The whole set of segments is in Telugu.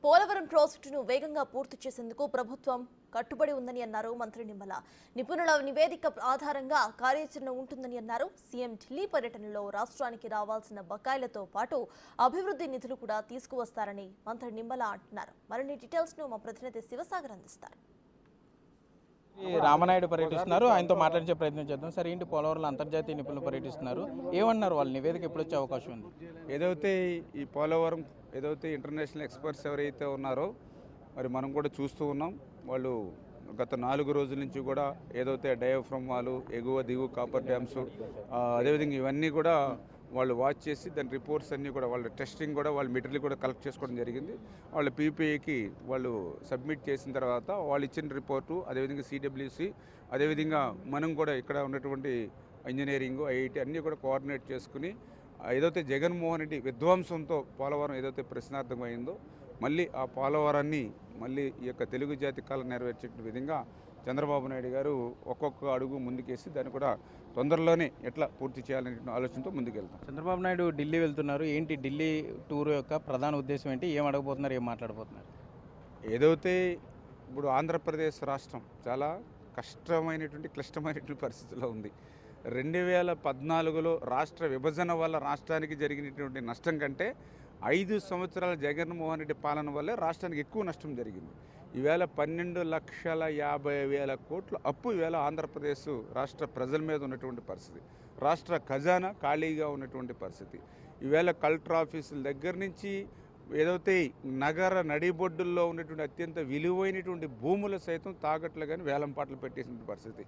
పోలవరం ప్రాజెక్టును వేగంగా పూర్తి చేసేందుకు ప్రభుత్వం కట్టుబడి ఉందని అన్నారు మంత్రి నిమ్మల. నిపుణుల నివేదిక ఆధారంగా కార్యాచరణ ఉంటుందని అన్నారు. సీఎం ఢిల్లీ పర్యటనలో రాష్ట్రానికి రావాల్సిన బకాయిలతో పాటు అభివృద్ధి నిధులు కూడా తీసుకువస్తారని మంత్రి నిమ్మల అంటున్నారు. మరిన్ని డీటెయిల్స్ ను మా ప్రతినిధి శివసాగర్ అందిస్తారు. రామనాయుడు పర్యటిస్తున్నారు. ఆయనతో మాట్లాడించే ప్రయత్నం చేద్దాం. సరే, ఏంటి పోలవరంలో అంతర్జాతీయ నిపుణులు పర్యటిస్తున్నారు, ఏమన్నారు? వాళ్ళ నివేదిక ఎప్పుడు వచ్చే అవకాశం ఉంది? ఏదైతే ఈ పోలవరం ఏదైతే ఇంటర్నేషనల్ ఎక్స్పర్ట్స్ ఎవరైతే ఉన్నారో మరి మనం కూడా చూస్తూ ఉన్నాం. వాళ్ళు గత 4 రోజుల నుంచి కూడా ఏదైతే డయాఫ్రమ్ వాలు, ఎగువ దిగువ కాపర్ డ్యామ్స్, అదేవిధంగా ఇవన్నీ కూడా వాళ్ళు వాచ్ చేసి దాని రిపోర్ట్స్ అన్నీ కూడా వాళ్ళ టెస్టింగ్ కూడా వాళ్ళ మెటీరియల్ కూడా కలెక్ట్ చేసుకోవడం జరిగింది. వాళ్ళ పీపీఐకి వాళ్ళు సబ్మిట్ చేసిన తర్వాత వాళ్ళు ఇచ్చిన రిపోర్టు, అదేవిధంగా సిడబ్ల్యూసి, అదేవిధంగా మనం కూడా ఇక్కడ ఉన్నటువంటి ఇంజనీరింగ్, ఐఐటి అన్నీ కూడా కోఆర్డినేట్ చేసుకుని ఏదైతే జగన్మోహన్ రెడ్డి విధ్వంసంతో పోలవరం ఏదైతే ప్రశ్నార్థకం అయిందో మళ్ళీ ఆ పోలవరాన్ని మళ్ళీ ఈ యొక్క తెలుగు జాతి కళ నెరవేర్చే విధంగా చంద్రబాబు నాయుడు గారు ఒక్కొక్క అడుగు ముందుకేసి దాన్ని కూడా తొందరలోనే ఎట్లా పూర్తి చేయాలనే ఆలోచనతో ముందుకెళ్తాం. చంద్రబాబు నాయుడు ఢిల్లీ వెళ్తున్నారు. ఏంటి ఢిల్లీ టూర్ యొక్క ప్రధాన ఉద్దేశం ఏంటి? ఏం అడగబోతున్నారు, ఏం మాట్లాడబోతున్నారు? ఏదైతే ఇప్పుడు ఆంధ్రప్రదేశ్ రాష్ట్రం చాలా క్లిష్టమైనటువంటి పరిస్థితిలో ఉంది. 2014లో రాష్ట్ర విభజన వల్ల రాష్ట్రానికి జరిగినటువంటి నష్టం కంటే 5 సంవత్సరాల జగన్మోహన్ రెడ్డి పాలన వల్లే రాష్ట్రానికి ఎక్కువ నష్టం జరిగింది. ఈవేళ 12,50,000 కోట్ల అప్పు ఈవేళ ఆంధ్రప్రదేశ్ రాష్ట్ర ప్రజల మీద ఉన్నటువంటి పరిస్థితి. రాష్ట్ర ఖజానా ఖాళీగా ఉన్నటువంటి పరిస్థితి. ఈవేళ కలెక్టర్ ఆఫీసుల దగ్గర నుంచి ఏదైతే నగర నడిబొడ్డుల్లో ఉన్నటువంటి అత్యంత విలువైనటువంటి భూములు సైతం తాకట్లు కానీ వేలం పాటలు పెట్టేసిన పరిస్థితి.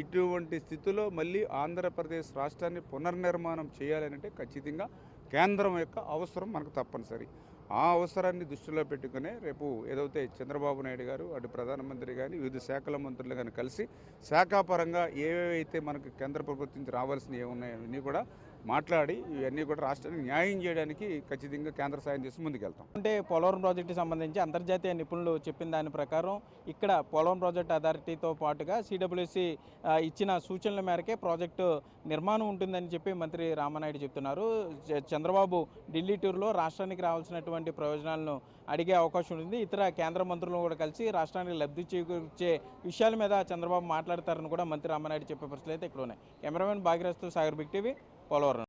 ఇటువంటి స్థితిలో మళ్ళీ ఆంధ్రప్రదేశ్ రాష్ట్రాన్ని పునర్నిర్మాణం చేయాలంటే ఖచ్చితంగా కేంద్రం యొక్క అవసరం మనకు తప్పనిసరి. ఆ అవసరాన్ని దృష్టిలో పెట్టుకునే రేపు ఏదైతే చంద్రబాబు నాయుడు గారు అటు ప్రధానమంత్రి కానీ వివిధ శాఖల మంత్రులు కానీ కలిసి శాఖాపరంగా ఏవేవైతే మనకు కేంద్ర ప్రభుత్వం నుంచి రావాల్సినవి ఏమున్నాయో అవన్నీ కూడా మాట్లాడి ఇవన్నీ కూడా రాష్ట్రానికి న్యాయం చేయడానికి ఖచ్చితంగా కేంద్ర సాయం చేసి ముందుకెళ్తాం. అంటే పోలవరం ప్రాజెక్టు సంబంధించి అంతర్జాతీయ నిపుణులు చెప్పిన దాని ప్రకారం ఇక్కడ పోలవరం ప్రాజెక్ట్ అథారిటీతో పాటుగా సిడబ్ల్యూసి ఇచ్చిన సూచనల మేరకే ప్రాజెక్టు నిర్మాణం ఉంటుందని చెప్పి మంత్రి రామనాయుడు చెప్తున్నారు. చంద్రబాబు ఢిల్లీ టూర్లో రాష్ట్రానికి రావాల్సినటువంటి ప్రయోజనాలను అడిగే అవకాశం ఉంది. ఇతర కేంద్ర మంత్రులను కూడా కలిసి రాష్ట్రానికి లబ్ధి చేకూర్చే విషయాల మీద చంద్రబాబు మాట్లాడతారని కూడా మంత్రి రామనాయుడు చెప్పే పరిస్థితులు అయితే ఇక్కడ ఉన్నాయి. కెమెరామెన్ భాగ్యరాజ్తో సాగర్, బిగ్ టీవీ, పోలవరం.